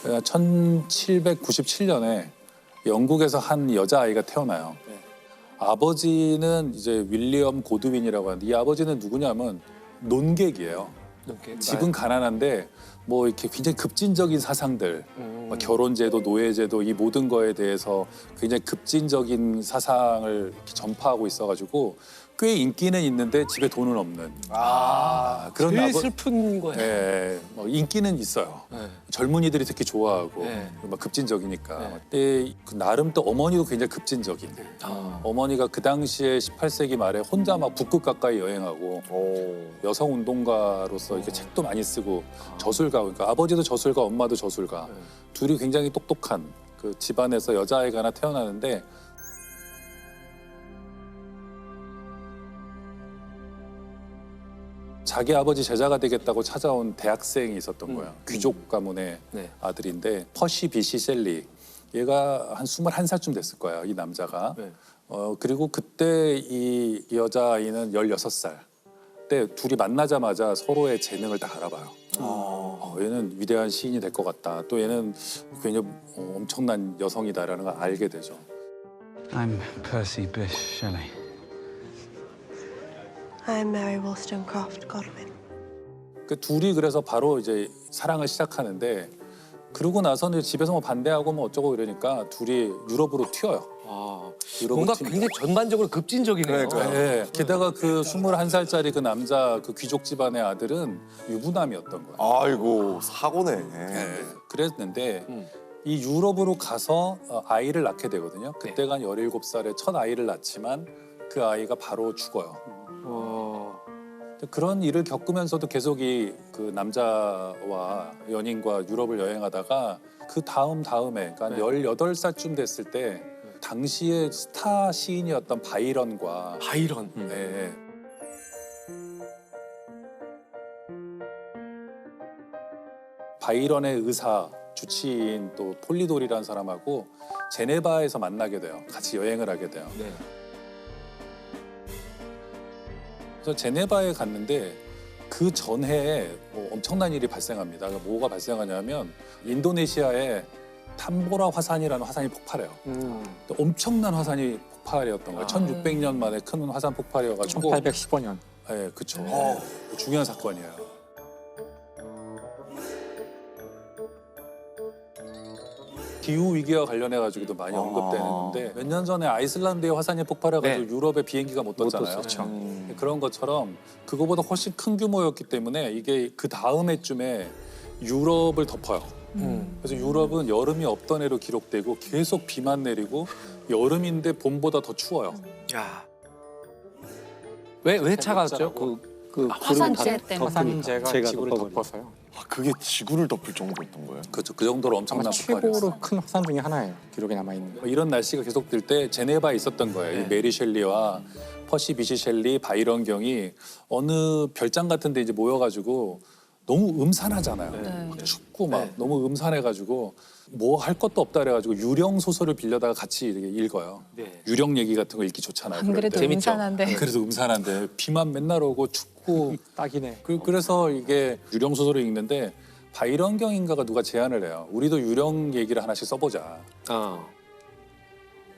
1797년에 영국에서 한 여자아이가 태어나요. 아버지는 이제 윌리엄 고드윈이라고 하는데 이 아버지는 누구냐면 논객이에요. 집은 가난한데 뭐 이렇게 굉장히 급진적인 사상들, 막 결혼제도, 노예제도 이 모든 거에 대해서 굉장히 급진적인 사상을 이렇게 전파하고 있어가지고 꽤 인기는 있는데 집에 돈은 없는. 그런 제일 슬픈 거예요. 예, 뭐 인기는 있어요. 젊은이들이 특히 좋아하고 막 급진적이니까. 근데 그 나름 또 어머니도 굉장히 급진적인. 어머니가 그 당시에 18세기 말에 혼자 막 북극 가까이 여행하고 여성 운동가로서 이렇게 책도 많이 쓰고 저술가, 그러니까 아버지도 저술가, 엄마도 저술가. 둘이 굉장히 똑똑한 그 집안에서 여자아이가 하나 태어나는데 자기 아버지 제자가 되겠다고 찾아온 대학생이 있었던 거야. 귀족 가문의 아들인데 퍼시 비시 셀리. 얘가 한 21살쯤 됐을 거야, 이 남자가. 그리고 그때 이 여자아이는 16살. 그때 둘이 만나자마자 서로의 재능을 딱 알아봐요. 얘는 위대한 시인이 될 것 같다. 또 얘는 굉장히 엄청난 여성이다라는 걸 알게 되죠. I'm Percy Bysshe Shelley. I'm Mary Wollstonecraft Godwin. 그 둘이 그래서 바로 이제 사랑을 시작하는데 그러고 나서는 집에서 뭐 반대하고 뭐 어쩌고 이러니까 둘이 유럽으로 튀어요. 뭔가 굉장히 전반적으로 급진적이네요. 네. 게다가 그 21살짜리 그 남자 그 귀족 집안의 아들은 유부남이었던 거예요. 아이고 사고네. 네. 그랬는데 이 유럽으로 가서 아이를 낳게 되거든요. 그때가 한 17살에 첫 아이를 낳지만 그 아이가 바로 죽어요. 그런 일을 겪으면서도 계속 이 그 남자와 연인과 유럽을 여행하다가 그 다음에 그러니까 18살쯤 됐을 때 당시의 스타 시인이었던 바이런과 바이런. 네. 바이런의 의사 주치인 또 폴리돌이라는 사람하고 제네바에서 만나게 돼요. 같이 여행을 하게 돼요. 그래서 제네바에 갔는데 그 전해에 뭐 엄청난 일이 발생합니다. 그러니까 뭐가 발생하냐면 인도네시아에 탐보라 화산이라는 화산이 폭발해요. 또 엄청난 화산이 폭발이었던 거예요. 1600년 만에 큰 화산 폭발이어가지고 1815년. 네, 그렇죠. 중요한 사건이에요. 기후 위기와 관련해 가지고도 많이 언급되는데 몇 년 전에 아이슬란드에 화산이 폭발해가지고 유럽에 비행기가 못 떴잖아요. 그런 것처럼 그거보다 훨씬 큰 규모였기 때문에 이게 그 다음 해쯤에 유럽을 덮어요. 그래서 유럽은 여름이 없던 해로 기록되고 계속 비만 내리고 여름인데 봄보다 더 추워요. 왜 차가웠죠? 화산재 때문에. 화산재가 지구를 덮어서요. 그게 지구를 덮을 정도였던 거예요? 그렇죠. 그 정도로 엄청난 폭발이었어요. 최고로 큰 화산 중에 하나예요. 기록에 남아있는. 이런 날씨가 계속될 때 제네바에 있었던 거예요. 이 메리 셸리와 퍼시 비시 셸리, 바이런 경이 어느 별장 같은 데 이제 모여가지고 너무 음산하잖아요. 막 춥고 막 너무 음산해가지고 뭐 할 것도 없다 그래가지고 유령 소설을 빌려다가 같이 이렇게 읽어요. 유령 얘기 같은 거 읽기 좋잖아요. 안 그래도 재밌죠? 음산한데. 그래도 음산한데 비만 맨날 오고 춥고 딱이네. 그래서 이게 유령 소설을 읽는데 바이런 경인가가 누가 제안을 해요. 우리도 유령 얘기를 하나씩 써보자.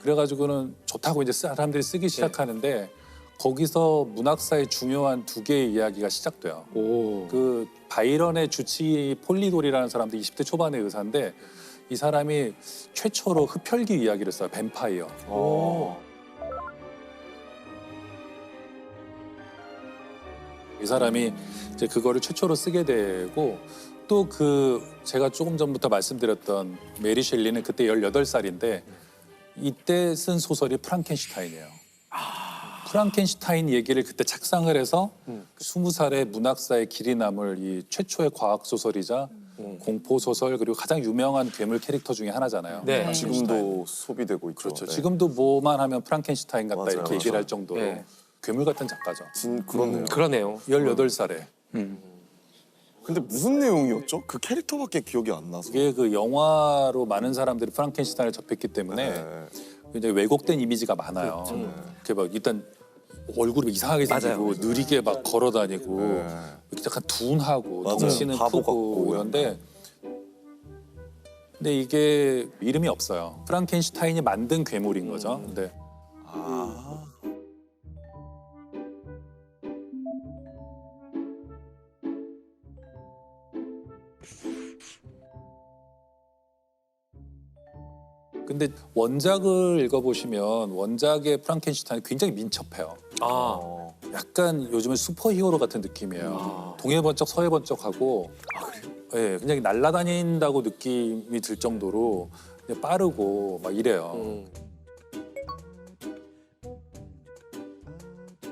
그래가지고는 좋다고 이제 사람들이 쓰기 시작하는데 거기서 문학사의 중요한 두 개의 이야기가 시작돼요. 그 바이런의 주치 폴리돌이라는 사람도 20대 초반의 의사인데 이 사람이 최초로 흡혈귀 이야기를 써요. 뱀파이어. 이 사람이 이제 그거를 최초로 쓰게 되고 또 그 제가 조금 전부터 말씀드렸던 메리 셸리는 그때 18살인데 이때 쓴 소설이 프랑켄슈타인이에요. 프랑켄슈타인 얘기를 그때 착상을 해서 20살의 문학사의 길이 남을 이 최초의 과학 소설이자 공포 소설 그리고 가장 유명한 괴물 캐릭터 중에 하나잖아요. 지금도 소비되고 있죠. 그렇죠. 지금도 뭐만 하면 프랑켄슈타인 같다 맞아요. 이렇게 얘기를 할 정도로 괴물 같은 작가죠. 그렇네요. 그러네요. 18살에. 근데 무슨 내용이었죠? 그 캐릭터밖에 기억이 안 나서. 그게 그 영화로 많은 사람들이 프랑켄슈타인을 접했기 때문에 굉장히 왜곡된 이미지가 많아요. 그게 막 일단 얼굴이 이상하게 생기고 느리게 막 걸어다니고 약간 둔하고 덩치는 바보 크고 같고. 이런데 근데 이게 이름이 없어요. 프랑켄슈타인이 만든 괴물인 거죠. 근데 아. 근데 원작을 읽어보시면 원작의 프랑켄슈타인이 굉장히 민첩해요. 아, 약간 요즘은 슈퍼히어로 같은 느낌이에요. 동해번쩍 서해번쩍하고 예, 그냥 날아다닌다고 느낌이 들 정도로 그냥 빠르고 막 이래요.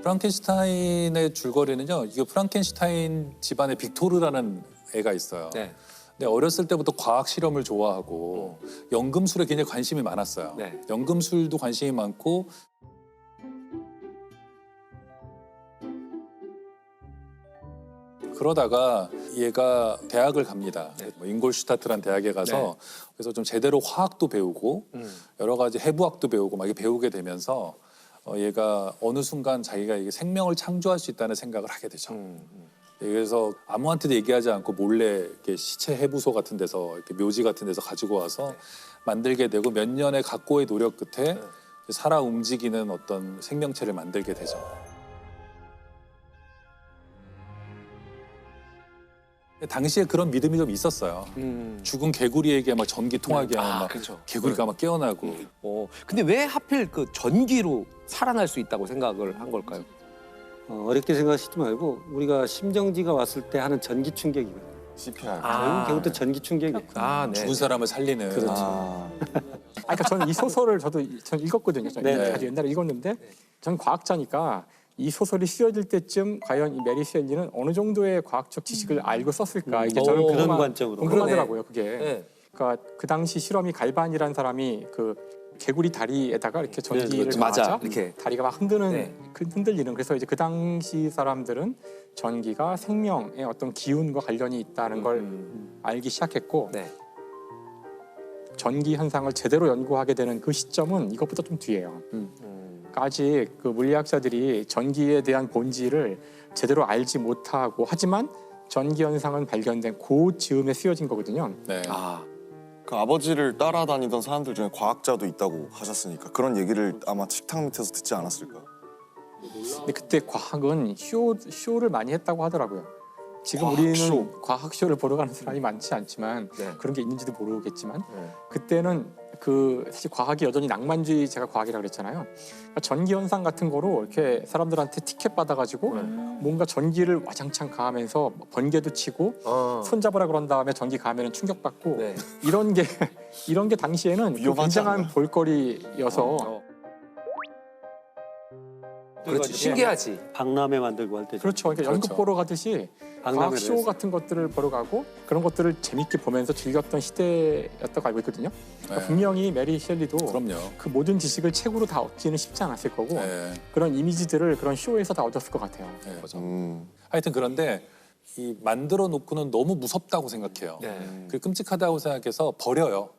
프랑켄슈타인의 줄거리는요. 이게 프랑켄슈타인 집안에 빅토르라는 애가 있어요. 네. 근데 어렸을 때부터 과학 실험을 좋아하고 연금술에 굉장히 관심이 많았어요. 네. 연금술도 관심이 많고 그러다가 얘가 대학을 갑니다. 뭐 잉골슈타트라는 대학에 가서 네. 그래서 좀 제대로 화학도 배우고 여러 가지 해부학도 배우고 막 이렇게 배우게 되면서 얘가 어느 순간 자기가 이게 생명을 창조할 수 있다는 생각을 하게 되죠. 그래서 아무한테도 얘기하지 않고 몰래 이렇게 시체 해부소 같은 데서 이렇게 묘지 같은 데서 가지고 와서 만들게 되고 몇 년의 각고의 노력 끝에 살아 움직이는 어떤 생명체를 만들게 되죠. 당시에 그런 믿음이 좀 있었어요. 죽은 개구리에게 막 전기 통하게 하면 막 그렇죠. 개구리가 막 깨어나고. 근데 왜 하필 그 전기로 살아날 수 있다고 생각을 한 걸까요? 어렵게 생각하시지 말고 우리가 심정지가 왔을 때 하는 전기 충격이거든요. CPR. 결국도 전기 충격이에요. 네. 죽은 사람을 살리는. 그렇죠. 아. 그러니까 저는 이 소설을 저는 읽었거든요. 네. 아주 옛날에 읽었는데 저는 과학자니까 이 소설이 쓰여질 때쯤 과연 이 메리 셸리는 어느 정도의 과학적 지식을 알고 썼을까 이게 저는 그런 관점으로. 궁금하더라고요. 그게. 네. 그러니까 그 당시 실험이 갈반이라는 사람이 그 개구리 다리에다가 이렇게 전기를 그렇죠. 맞아. 가하죠. 이렇게. 다리가 막 흔들리는. 그래서 이제 그 당시 사람들은 전기가 생명의 어떤 기운과 관련이 있다는 걸 알기 시작했고 네. 전기 현상을 제대로 연구하게 되는 그 시점은 이것보다 좀 뒤에요. 그러니까 아직 그 물리학자들이 전기에 대한 본질을 제대로 알지 못하고 하지만 전기 현상은 발견된 그 즈음에 쓰여진 거거든요. 네. 그 아버지를 따라다니던 사람들 중에 과학자도 있다고 하셨으니까 그런 얘기를 아마 식탁 밑에서 듣지 않았을까? 근데 그때 과학은 쇼를 많이 했다고 하더라고요. 지금 과학쇼. 우리는 과학쇼를 보러 가는 사람이 많지 않지만 네. 그런 게 있는지도 모르겠지만 그때는 그 사실 과학이 여전히 낭만주의 제가 과학이라고 그랬잖아요. 그러니까 전기 현상 같은 거로 이렇게 사람들한테 티켓 받아가지고 뭔가 전기를 와장창 가하면서 번개도 치고 손잡으라 그런 다음에 전기 가하면 충격받고 네. 이런 게 당시에는 그 위험하지 굉장한 않나요? 볼거리여서 그렇지. 신기하지. 박람회 만들고 할 때. 그렇죠. 그러니까 연극 보러 가듯이 박람회를 과학쇼 했어요. 같은 것들을 보러 가고 그런 것들을 재밌게 보면서 즐겼던 시대였다고 알고 있거든요. 그러니까 네. 분명히 메리 셸리도 그럼요. 그 모든 지식을 책으로 다 얻기는 쉽지 않았을 거고 네. 그런 이미지들을 그런 쇼에서 다 얻었을 것 같아요. 네, 맞아. 음. 하여튼 그런데 이 만들어 놓고는 너무 무섭다고 생각해요. 네. 그 끔찍하다고 생각해서 버려요.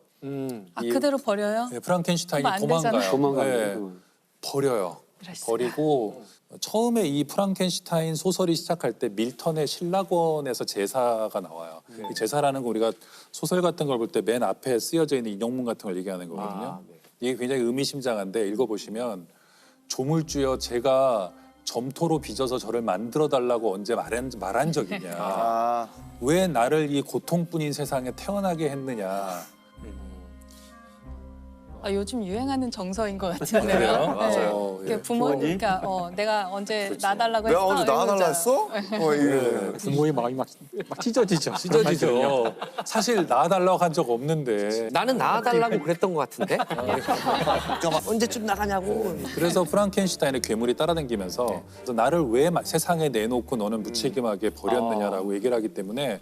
아 이- 그대로 버려요? 네, 프랑켄슈타인이 그러면 안 되잖아요. 도망가요. 네, 도망가는 버려요. 그랬어요. 버리고 처음에 이 프랑켄슈타인 소설이 시작할 때 밀턴의 신라권에서 제사가 나와요. 이 제사라는 거 우리가 소설 같은 걸 볼 때 맨 앞에 쓰여져 있는 인용문 같은 걸 얘기하는 거거든요. 이게 굉장히 의미심장한데 읽어보시면 조물주여 제가 점토로 빚어서 저를 만들어 달라고 언제 말한 적이냐. 아. 왜 나를 이 고통뿐인 세상에 태어나게 했느냐. 아, 요즘 유행하는 정서인 것 같은데요. 그래요? 네. 맞아요. 이렇게 예. 그러니까 내가 언제 나달라고 내가 했어? 언제 나와달라 이러면서. 했어? 이게. 부모의 마음이 막 찢어지죠. 찢어지죠. 사실 낳아달라고 한 적 없는데. 나는 나와달라고 그랬던 것 같은데. 언제쯤 나가냐고. 그래서 프랑켄슈타인의 괴물이 따라다니면서 그래서 나를 왜 세상에 내놓고 너는 무책임하게 버렸느냐라고 얘기를 하기 때문에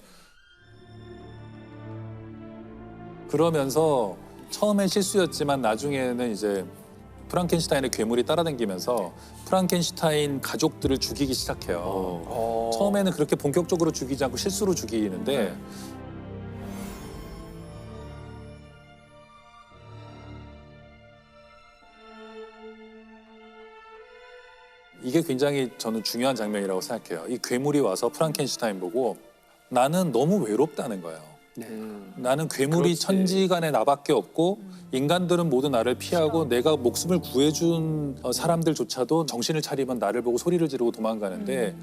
그러면서 처음엔 실수였지만 나중에는 이제 프랑켄슈타인의 괴물이 따라다니면서 프랑켄슈타인 가족들을 죽이기 시작해요. 처음에는 그렇게 본격적으로 죽이지 않고 실수로 죽이는데 이게 굉장히 저는 중요한 장면이라고 생각해요. 이 괴물이 와서 프랑켄슈타인 보고 나는 너무 외롭다는 거예요. 나는 괴물이 천지간에 나밖에 없고 인간들은 모두 나를 피하고 내가 목숨을 구해준 사람들조차도 정신을 차리면 나를 보고 소리를 지르고 도망가는데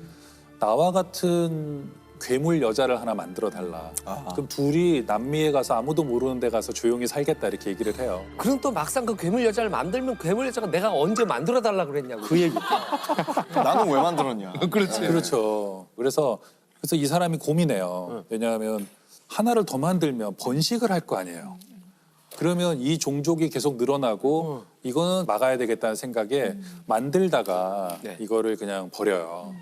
나와 같은 괴물 여자를 하나 만들어 달라. 그럼 둘이 남미에 가서 아무도 모르는 데 가서 조용히 살겠다 이렇게 얘기를 해요. 그럼 또 막상 그 괴물 여자를 만들면 괴물 여자가 내가 언제 만들어 달라 그랬냐고. 그 얘기. 나는 왜 만들었냐. 그렇죠. 그래서 이 사람이 고민해요. 왜냐하면 하나를 더 만들면 번식을 할 거 아니에요. 그러면 이 종족이 계속 늘어나고 이거는 막아야 되겠다는 생각에 만들다가 네. 이거를 그냥 버려요.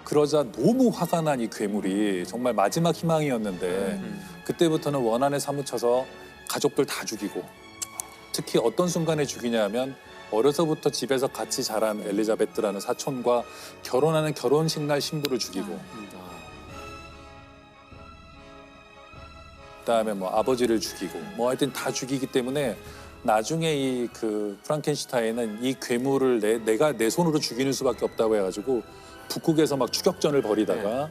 그러자 너무 화가 난 이 괴물이 정말 마지막 희망이었는데 그때부터는 원한에 사무쳐서 가족들 다 죽이고 특히 어떤 순간에 죽이냐면 어려서부터 집에서 같이 자란 엘리자베트라는 사촌과 결혼하는 결혼식 날 신부를 죽이고 그다음에 뭐 아버지를 죽이고 뭐 하여튼 다 죽이기 때문에 나중에 이 그 프랑켄슈타인은 이 괴물을 내가 내 손으로 죽이는 수밖에 없다고 해가지고 북극에서 막 추격전을 벌이다가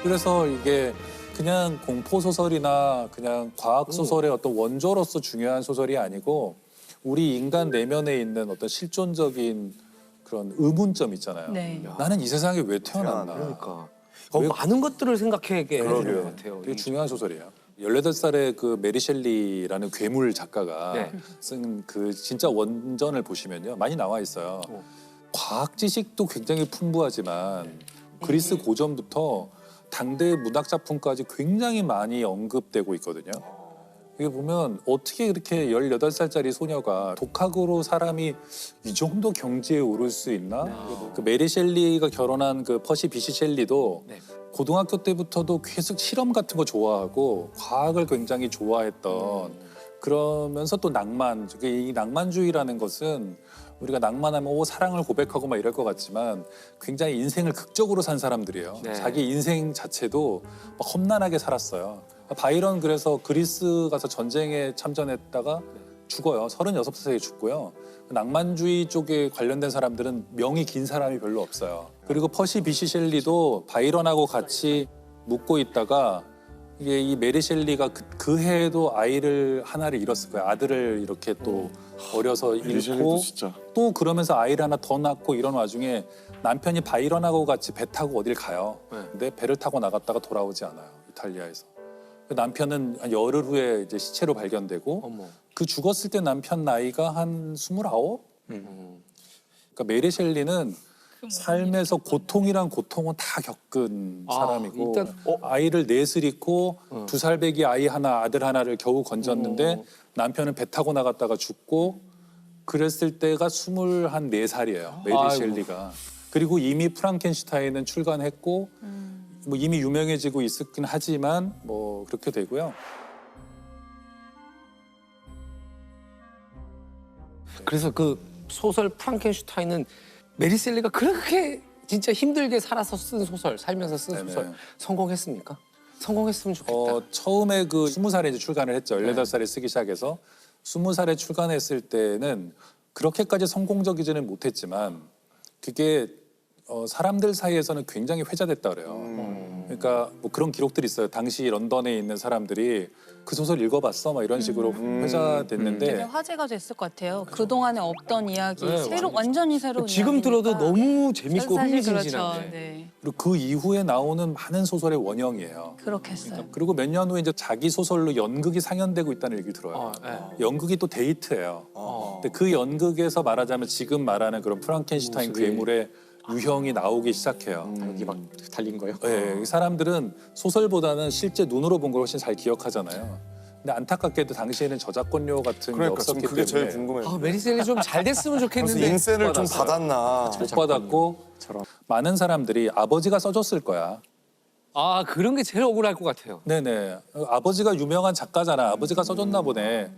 그래서 이게 그냥 공포 소설이나 그냥 과학 소설의 어떤 원조로서 중요한 소설이 아니고 우리 인간 내면에 있는 어떤 실존적인 그런 의문점 있잖아요. 네. 나는 이 세상에 왜 태어났나. 그러니까. 많은 것들을 생각하게 해주는 것 같아요. 되게 중요한 소설이에요. 18살의 그 메리 셸리라는 괴물 작가가 네. 쓴 그 진짜 원전을 보시면요. 많이 나와 있어요. 과학 지식도 굉장히 풍부하지만 그리스 고전부터 당대 문학 작품까지 굉장히 많이 언급되고 있거든요. 이게 보면 어떻게 그렇게 18살짜리 소녀가 독학으로 사람이 이 정도 경지에 오를 수 있나? 그 메리 셸리가 결혼한 그 퍼시 비시 셸리도 네. 고등학교 때부터도 계속 실험 같은 거 좋아하고 과학을 굉장히 좋아했던 그러면서 또 낭만, 이 낭만주의라는 것은 우리가 낭만하면 사랑을 고백하고 막 이럴 것 같지만 굉장히 인생을 극적으로 산 사람들이에요. 네. 자기 자기 인생 자체도 막 험난하게 살았어요. 바이런 그래서 그리스 가서 전쟁에 참전했다가 죽어요. 36살에 죽고요. 낭만주의 쪽에 관련된 사람들은 명이 긴 사람이 별로 없어요. 그리고 퍼시 비시 셸리도 바이런하고 같이 묵고 있다가 이게 이 메리 셸리가 그 해에도 아이를 하나를 잃었을 거예요. 아들을 이렇게 또 어려서 잃고 셸리도 진짜. 또 그러면서 아이를 하나 더 낳고 이런 와중에 남편이 바이런하고 같이 배 타고 어딜 가요. 근데 배를 타고 나갔다가 돌아오지 않아요. 이탈리아에서. 그 남편은 한 열흘 후에 이제 시체로 발견되고 어머. 그 죽었을 때 남편 나이가 한 29? 그러니까 메리 셸리는 삶에서 고통이란 고통은 다 겪은 사람이고 일단, 아이를 넷을 잃고 2살 배기 아이 하나 아들 하나를 겨우 건졌는데 남편은 배 타고 나갔다가 죽고 그랬을 때가 24살이에요. 메리 아이고. 셸리가. 그리고 이미 프랑켄슈타인은 출간했고 뭐 이미 유명해지고 있었긴 하지만 뭐 그렇게 되고요. 그래서 그 소설 프랑켄슈타인은 메리 셸리가 그렇게 진짜 힘들게 살아서 쓴 소설, 살면서 쓴 네네. 소설 성공했습니까? 성공했으면 좋겠다. 처음에 그 20살에 이제 출간을 했죠. 18살에 쓰기 시작해서 20살에 출간했을 때는 그렇게까지 성공적이지는 못했지만 그게 사람들 사이에서는 굉장히 회자됐다 그래요. 그러니까 뭐 그런 기록들이 있어요. 당시 런던에 있는 사람들이 그 소설 읽어봤어? 막 이런 식으로 회자됐는데 되게 화제가 됐을 것 같아요. 그동안에 없던 이야기, 네, 완전히 새로운 지금 들어도 이야기니까. 너무 재밌고 사실 흥미진진한데. 그렇죠. 네. 그리고 그 이후에 나오는 많은 소설의 원형이에요. 그렇겠어요. 그리고 몇 년 후에 이제 자기 소설로 연극이 상연되고 있다는 얘기 들어요. 네. 연극이 또 데이트예요. 근데 그 연극에서 말하자면 지금 말하는 그런 프랑켄슈타인 괴물의 유형이 나오기 시작해요. 여기 막 달린 거요. 네, 이 사람들은 소설보다는 실제 눈으로 본 걸 훨씬 잘 기억하잖아요. 근데 안타깝게도 당시에는 저작권료 같은 게 그러니까 없었기 전 그게 제일 때문에 궁금해요. 아, 메리 셸리 좀 잘 됐으면 그래서 좋겠는데. 인세를 좀 받았어요. 받았나. 못 받았고 많은 사람들이 아버지가 써줬을 거야. 아, 그런 게 제일 억울할 것 같아요. 네네. 아버지가 유명한 작가잖아. 아버지가 써줬나 보네.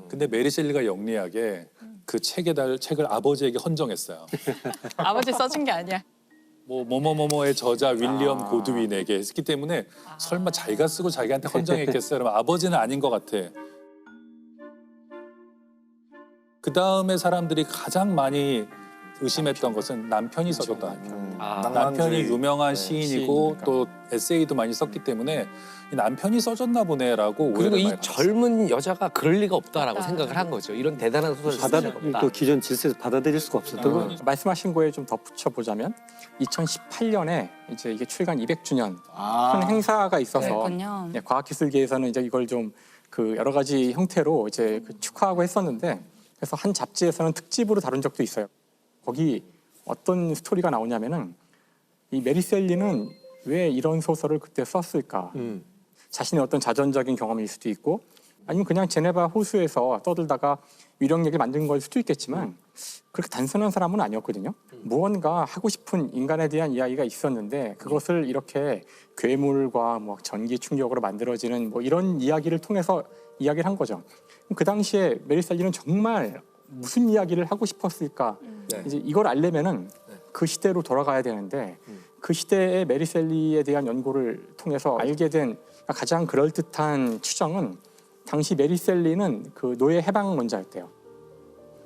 근데 메리 셸리가 영리하게 그 책을 아버지에게 헌정했어요. 아버지 써준 게 아니야. 뭐 뭐뭐뭐뭐의 저자 윌리엄 고드윈에게 했기 때문에 설마 자기가 쓰고 자기한테 헌정했겠어요? 그러면 아버지는 아닌 것 같아. 그 다음에 사람들이 가장 많이 의심했던 것은 남편이 써줬다. 남편이 유명한 시인이고 시인이니까. 또 에세이도 많이 썼기 때문에 이 남편이 써줬나 보네라고 그리고 오해를 이 많이 받았어요. 젊은 여자가 그럴 리가 없다라고 맞다. 생각을 한 거죠. 이런 대단한 소설을 쓸 리가 없다. 또 기존 질서에서 받아들일 수가 없었던 거. 말씀하신 거에 좀 덧붙여 보자면 2018년에 이제 이게 출간 200주년 큰 행사가 있어서 그랬군요. 예, 과학기술계에서는 이제 이걸 좀 그 여러 가지 형태로 이제 그 축하하고 했었는데 그래서 한 잡지에서는 특집으로 다룬 적도 있어요. 거기 어떤 스토리가 나오냐면은 이 메리 셀리는 왜 이런 소설을 그때 썼을까? 자신의 어떤 자전적인 경험일 수도 있고 아니면 그냥 제네바 호수에서 떠들다가 위력력을 만든 걸 수도 있겠지만 그렇게 단순한 사람은 아니었거든요. 무언가 하고 싶은 인간에 대한 이야기가 있었는데 그것을 이렇게 괴물과 뭐 전기 충격으로 만들어지는 뭐 이런 이야기를 통해서 이야기를 한 거죠. 그 당시에 메리 셀리는 정말 무슨 이야기를 하고 싶었을까? 이제 이걸 알려면은 그 시대로 돌아가야 되는데 그 시대의 메리 셀리에 대한 연구를 통해서 알게 된 가장 그럴듯한 추정은 당시 메리 셀리는 그 노예 해방론자였대요.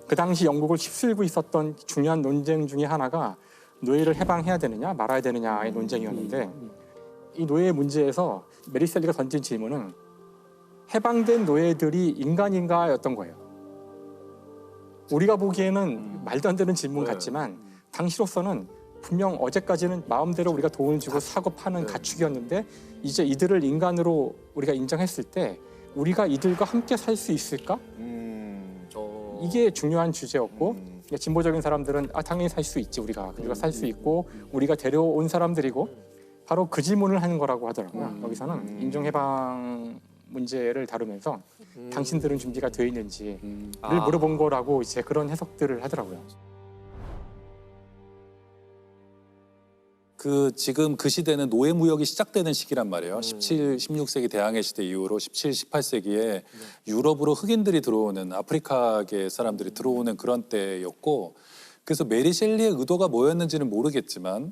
그 당시 영국을 휩쓸고 있었던 중요한 논쟁 중에 하나가 노예를 해방해야 되느냐 말아야 되느냐의 논쟁이었는데 이 노예 문제에서 메리 셀리가 던진 질문은 해방된 노예들이 인간인가였던 거예요. 우리가 보기에는 말도 안 되는 질문 같지만 당시로서는 분명 어제까지는 마음대로 우리가 돈을 주고 사고 파는 가축이었는데 이제 이들을 인간으로 우리가 인정했을 때 우리가 이들과 함께 살 수 있을까? 이게 중요한 주제였고 진보적인 사람들은 당연히 살 수 있지 우리가 살 수 있고 우리가 데려온 사람들이고 바로 그 질문을 하는 거라고 하더라고요. 여기서는 인종해방 문제를 다루면서 당신들은 준비가 되어 있는지를 물어본 거라고 이제 그런 해석들을 하더라고요. 지금 그 시대는 노예 무역이 시작되는 시기란 말이에요. 17, 16세기 대항해 시대 이후로 17, 18세기에 유럽으로 흑인들이 들어오는 아프리카계 사람들이 들어오는 그런 때였고 그래서 메리 셸리의 의도가 뭐였는지는 모르겠지만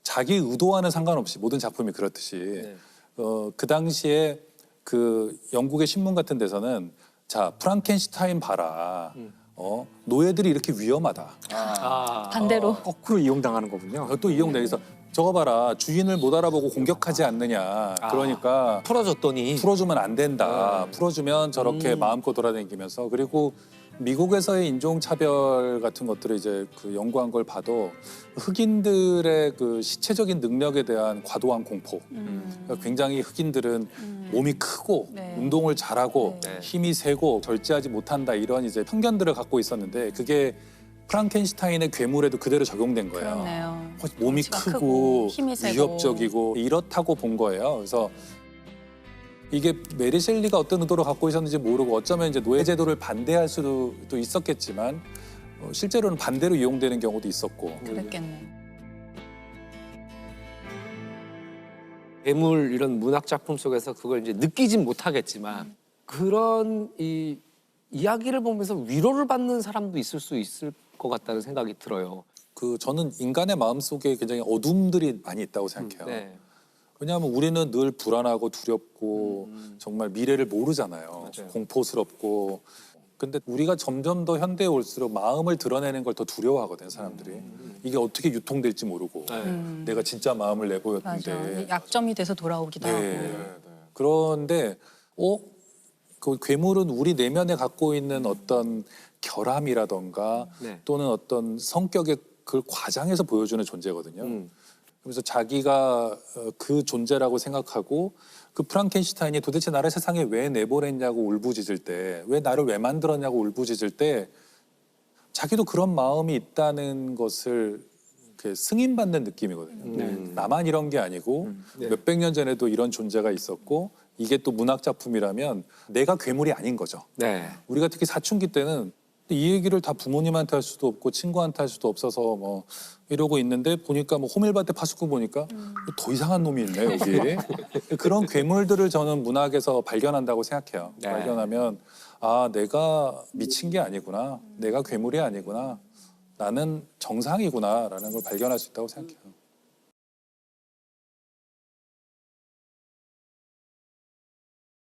자기 의도와는 상관없이 모든 작품이 그렇듯이 그 당시에 그 영국의 신문 같은 데서는 자 프랑켄슈타인 봐라. 노예들이 이렇게 위험하다. 반대로. 거꾸로 이용당하는 거군요. 또 이용되서 저거 봐라 주인을 못 알아보고 공격하지 않느냐. 그러니까 풀어줬더니 풀어주면 안 된다. 풀어주면 저렇게 마음껏 돌아다니면서 그리고 미국에서의 인종차별 같은 것들을 이제 그 연구한 걸 봐도 흑인들의 그 시체적인 능력에 대한 과도한 공포. 그러니까 굉장히 흑인들은 몸이 크고 네. 운동을 잘하고 네. 힘이 세고 절제하지 못한다 이런 이제 편견들을 갖고 있었는데 그게 프랑켄슈타인의 괴물에도 그대로 적용된 거예요. 그렇네요. 몸이 덩치가 크고 힘이 세고. 위협적이고 이렇다고 본 거예요. 그래서 이게 메리 셸리가 어떤 의도를 갖고 있었는지 모르고 어쩌면 이제 노예 제도를 반대할 수도 있었겠지만 실제로는 반대로 이용되는 경우도 있었고. 그랬겠네. 괴물 이런 문학 작품 속에서 그걸 이제 느끼진 못하겠지만 그런 이 이야기를 보면서 위로를 받는 사람도 있을 수 있을 것 같다는 생각이 들어요. 저는 인간의 마음 속에 굉장히 어둠들이 많이 있다고 생각해요. 네. 왜냐하면 우리는 늘 불안하고 두렵고 정말 미래를 모르잖아요. 맞아요. 공포스럽고. 근데 우리가 점점 더 현대에 올수록 마음을 드러내는 걸 더 두려워하거든요, 사람들이. 이게 어떻게 유통될지 모르고. 내가 진짜 마음을 맞아. 내보였는데. 약점이 돼서 돌아오기도 하고. 그런데 그 괴물은 우리 내면에 갖고 있는 어떤 결함이라던가 네. 또는 어떤 성격의 그걸 과장해서 보여주는 존재거든요. 그래서 자기가 그 존재라고 생각하고 그 프랑켄슈타인이 도대체 나를 세상에 왜 내보냈냐고 울부짖을 때, 왜 나를 왜 만들었냐고 울부짖을 때 자기도 그런 마음이 있다는 것을 승인받는 느낌이거든요. 나만 이런 게 아니고 몇백 년 전에도 이런 존재가 있었고 이게 또 문학 작품이라면 내가 괴물이 아닌 거죠. 네. 우리가 특히 사춘기 때는 이 얘기를 다 부모님한테 할 수도 없고 친구한테 할 수도 없어서 뭐 이러고 있는데 보니까 뭐 호밀밭에 파수꾼 보니까 더 이상한 놈이 있네 여기. 그런 괴물들을 저는 문학에서 발견한다고 생각해요. 네. 발견하면 아, 내가 미친 게 아니구나. 내가 괴물이 아니구나. 나는 정상이구나라는 걸 발견할 수 있다고 생각해요.